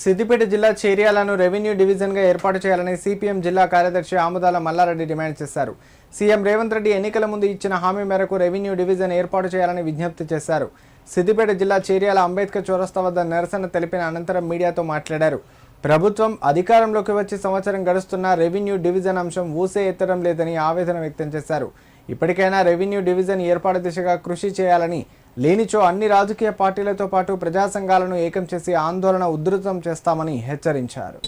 సిద్దిపేట జిల్లా చేర్యాలను రెవెన్యూ డివిజన్గా ఏర్పాటు చేయాలని సిపిఎం జిల్లా కార్యదర్శి ఆముదాల మల్లారెడ్డి డిమాండ్ చేశారు. సీఎం రేవంత్ రెడ్డి ఎన్నికల ముందు ఇచ్చిన హామీ మేరకు రెవెన్యూ డివిజన్ ఏర్పాటు చేయాలని విజ్ఞప్తి చేశారు. సిద్దిపేట జిల్లా చేర్యాల అంబేద్కర్ చౌరస్తా వద్ద నిరసన తెలిపిన అనంతరం మీడియాతో మాట్లాడారు. ప్రభుత్వం అధికారంలోకి వచ్చి సంవత్సరం గడుస్తున్నా రెవెన్యూ డివిజన్ అంశం ఊసే ఎత్తడం లేదని ఆవేదన వ్యక్తం చేశారు. ఇప్పటికైనా రెవెన్యూ డివిజన్ ఏర్పాటు దిశగా కృషి చేయాలని, లేనిచో అన్ని రాజకీయ పార్టీలతో పాటు ప్రజా సంఘాలను ఏకం చేసి ఆందోళన ఉధృతం చేస్తామని హెచ్చరించారు.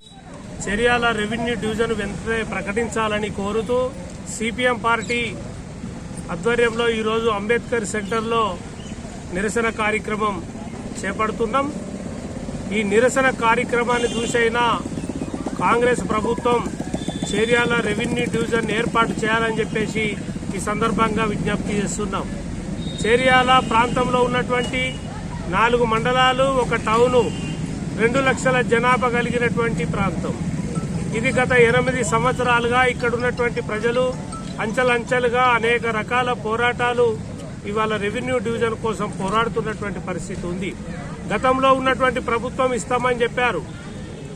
చేర్యాల రెవెన్యూ డివిజన్ వెంటనే ప్రకటించాలని కోరుతూ సిపిఎం పార్టీ ఆధ్వర్యంలో ఈరోజు అంబేద్కర్ సెంటర్లో నిరసన కార్యక్రమం చేపడుతున్నాం. ఈ నిరసన కార్యక్రమాన్ని చూసైనా కాంగ్రెస్ ప్రభుత్వం చేర్యాల రెవెన్యూ డివిజన్ ఏర్పాటు చేయాలని చెప్పేసి ఈ సందర్భంగా విజ్ఞప్తి చేస్తున్నాం. చేర్యాల ప్రాంతంలో ఉన్నటువంటి 4 మండలాలు, 1 టౌను, 2 లక్షల జనాభా కలిగినటువంటి ప్రాంతం. ఇది గత 8 సంవత్సరాలుగా ఇక్కడ ఉన్నటువంటి ప్రజలు అంచెలంచెలుగా అనేక రకాల పోరాటాలు ఇవాళ రెవెన్యూ డివిజన్ కోసం పోరాడుతున్నటువంటి పరిస్థితి ఉంది. గతంలో ఉన్నటువంటి ప్రభుత్వం ఇస్తామని చెప్పారు.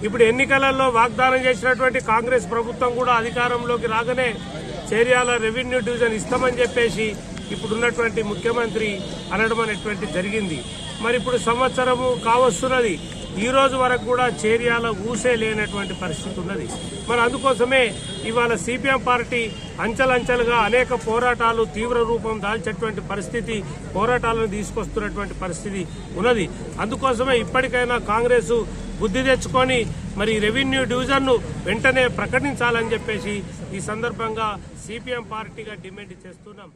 ఇప్పుడు ఎన్నికలలో వాగ్దానం చేసినటువంటి కాంగ్రెస్ ప్రభుత్వం కూడా అధికారంలోకి రాగానే చేర్యాల రెవెన్యూ డివిజన్ ఇస్తామని చెప్పేసి ఇప్పుడున్నటువంటి ముఖ్యమంత్రి అనడం అనేటువంటి జరిగింది. మరి ఇప్పుడు సంవత్సరము కావస్తున్నది, ఈ రోజు వరకు కూడా చేర్యాల ఊసే లేనటువంటి పరిస్థితి ఉన్నది. మరి అందుకోసమే ఇవాళ సిపిఎం పార్టీ అంచెలంచెలుగా అనేక పోరాటాలు తీవ్ర రూపం దాల్చేటువంటి పరిస్థితి, పోరాటాలను తీసుకొస్తున్నటువంటి పరిస్థితి ఉన్నది. అందుకోసమే ఇప్పటికైనా కాంగ్రెస్ బుద్ధి తెచ్చుకొని మరి రెవెన్యూ డివిజన్ను వెంటనే ప్రకటించాలని చెప్పేసి ఈ సందర్భంగా సిపిఎం పార్టీగా డిమాండ్ చేస్తున్నాం.